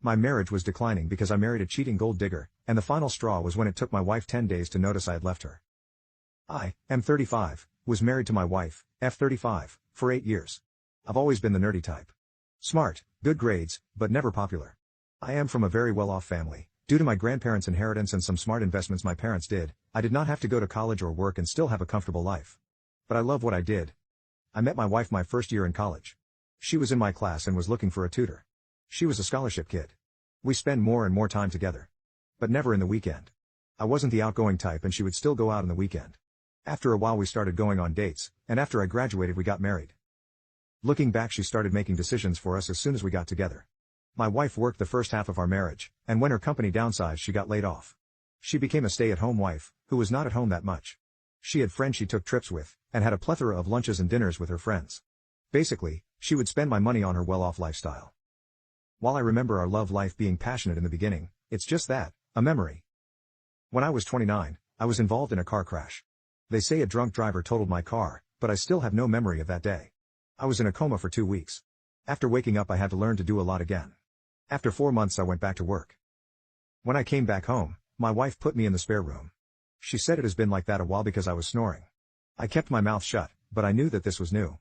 My marriage was declining because I married a cheating gold digger, and the final straw was when it took my wife 10 days to notice I had left her. I, M35, was married to my wife, F35, for 8 years. I've always been the nerdy type. Smart, good grades, but never popular. I am from a very well-off family. Due to my grandparents' inheritance and some smart investments my parents did, I did not have to go to college or work and still have a comfortable life. But I love what I did. I met my wife my first year in college. She was in my class and was looking for a tutor. She was a scholarship kid. We spent more and more time together. But never in the weekend. I wasn't the outgoing type and she would still go out on the weekend. After a while we started going on dates, and after I graduated we got married. Looking back, she started making decisions for us as soon as we got together. My wife worked the first half of our marriage, and when her company downsized she got laid off. She became a stay-at-home wife, who was not at home that much. She had friends she took trips with, and had a plethora of lunches and dinners with her friends. Basically, she would spend my money on her well-off lifestyle. While I remember our love life being passionate in the beginning, it's just that, a memory. When I was 29, I was involved in a car crash. They say a drunk driver totaled my car, but I still have no memory of that day. I was in a coma for 2 weeks. After waking up I had to learn to do a lot again. After 4 months I went back to work. When I came back home, my wife put me in the spare room. She said it has been like that a while because I was snoring. I kept my mouth shut, but I knew that this was new.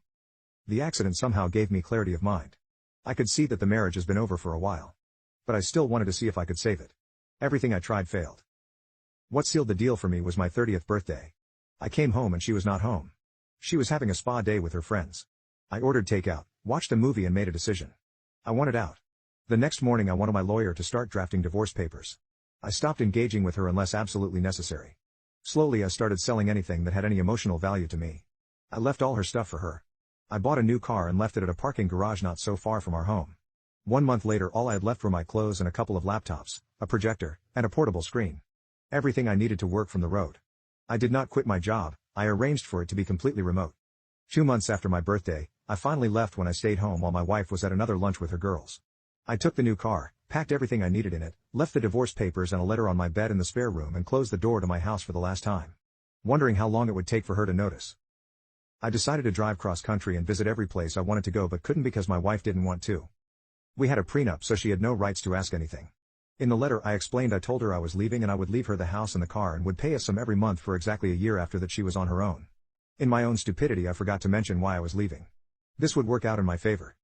The accident somehow gave me clarity of mind. I could see that the marriage has been over for a while. But I still wanted to see if I could save it. Everything I tried failed. What sealed the deal for me was my 30th birthday. I came home and she was not home. She was having a spa day with her friends. I ordered takeout, watched a movie and made a decision. I wanted out. The next morning I wanted my lawyer to start drafting divorce papers. I stopped engaging with her unless absolutely necessary. Slowly I started selling anything that had any emotional value to me. I left all her stuff for her. I bought a new car and left it at a parking garage not so far from our home. 1 month later all I had left were my clothes and a couple of laptops, a projector, and a portable screen. Everything I needed to work from the road. I did not quit my job, I arranged for it to be completely remote. 2 months after my birthday, I finally left when I stayed home while my wife was at another lunch with her girls. I took the new car, packed everything I needed in it, left the divorce papers and a letter on my bed in the spare room and closed the door to my house for the last time. Wondering how long it would take for her to notice. I decided to drive cross-country and visit every place I wanted to go but couldn't because my wife didn't want to. We had a prenup so she had no rights to ask anything. In the letter I explained I told her I was leaving and I would leave her the house and the car and would pay us some every month for exactly a year after that she was on her own. In my own stupidity I forgot to mention why I was leaving. This would work out in my favor.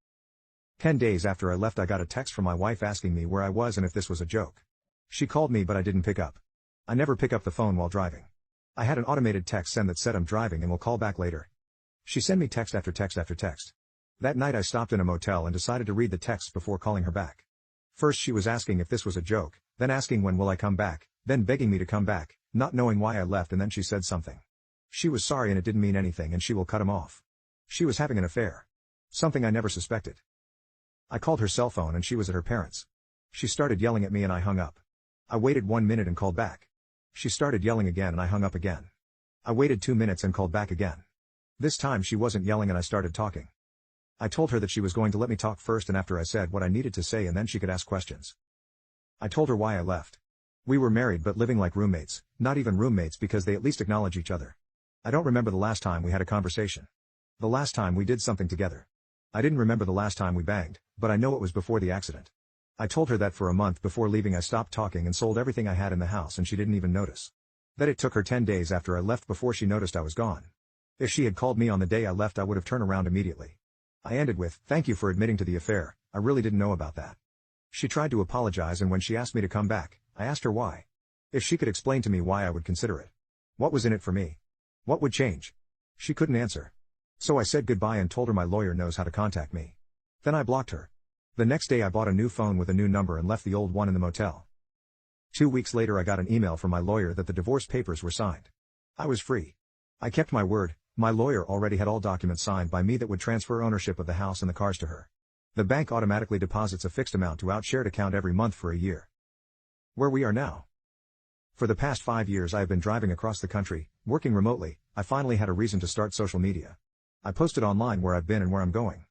10 days after I left I got a text from my wife asking me where I was and if this was a joke. She called me but I didn't pick up. I never pick up the phone while driving. I had an automated text send that said I'm driving and will call back later. She sent me text after text after text. That night I stopped in a motel and decided to read the texts before calling her back. First she was asking if this was a joke, then asking when will I come back, then begging me to come back, not knowing why I left, and then she said something. She was sorry and it didn't mean anything and she will cut him off. She was having an affair. Something I never suspected. I called her cell phone and she was at her parents'. She started yelling at me and I hung up. I waited 1 minute and called back. She started yelling again and I hung up again. I waited 2 minutes and called back again. This time she wasn't yelling and I started talking. I told her that she was going to let me talk first and after I said what I needed to say and then she could ask questions. I told her why I left. We were married but living like roommates, not even roommates because they at least acknowledge each other. I don't remember the last time we had a conversation. The last time we did something together. I didn't remember the last time we banged, but I know it was before the accident. I told her that for a month before leaving I stopped talking and sold everything I had in the house and she didn't even notice. That it took her 10 days after I left before she noticed I was gone. If she had called me on the day I left I would have turned around immediately. I ended with, "Thank you for admitting to the affair, I really didn't know about that." She tried to apologize and when she asked me to come back, I asked her why. If she could explain to me why I would consider it. What was in it for me? What would change? She couldn't answer. So I said goodbye and told her my lawyer knows how to contact me. Then I blocked her. The next day I bought a new phone with a new number and left the old one in the motel. 2 weeks later I got an email from my lawyer that the divorce papers were signed. I was free. I kept my word. My lawyer already had all documents signed by me that would transfer ownership of the house and the cars to her. The bank automatically deposits a fixed amount to our shared account every month for a year. Where we are now. For the past 5 years I have been driving across the country, working remotely. I finally had a reason to start social media. I posted online where I've been and where I'm going.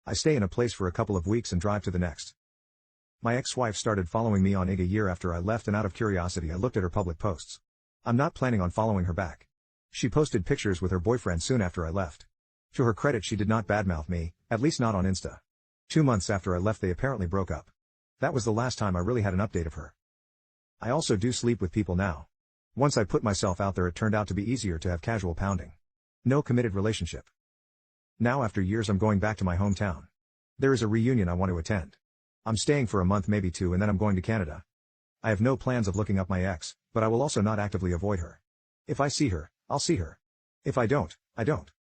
I stay in a place for a couple of weeks and drive to the next. My ex-wife started following me on IG a year after I left and out of curiosity I looked at her public posts. I'm not planning on following her back. She posted pictures with her boyfriend soon after I left. To her credit she did not badmouth me, at least not on Insta. 2 months after I left they apparently broke up. That was the last time I really had an update of her. I also do sleep with people now. Once I put myself out there, it turned out to be easier to have casual pounding. No committed relationship. Now after years I'm going back to my hometown. There is a reunion I want to attend. I'm staying for a month, maybe two, and then I'm going to Canada. I have no plans of looking up my ex, but I will also not actively avoid her. If I see her, I'll see her. If I don't, I don't.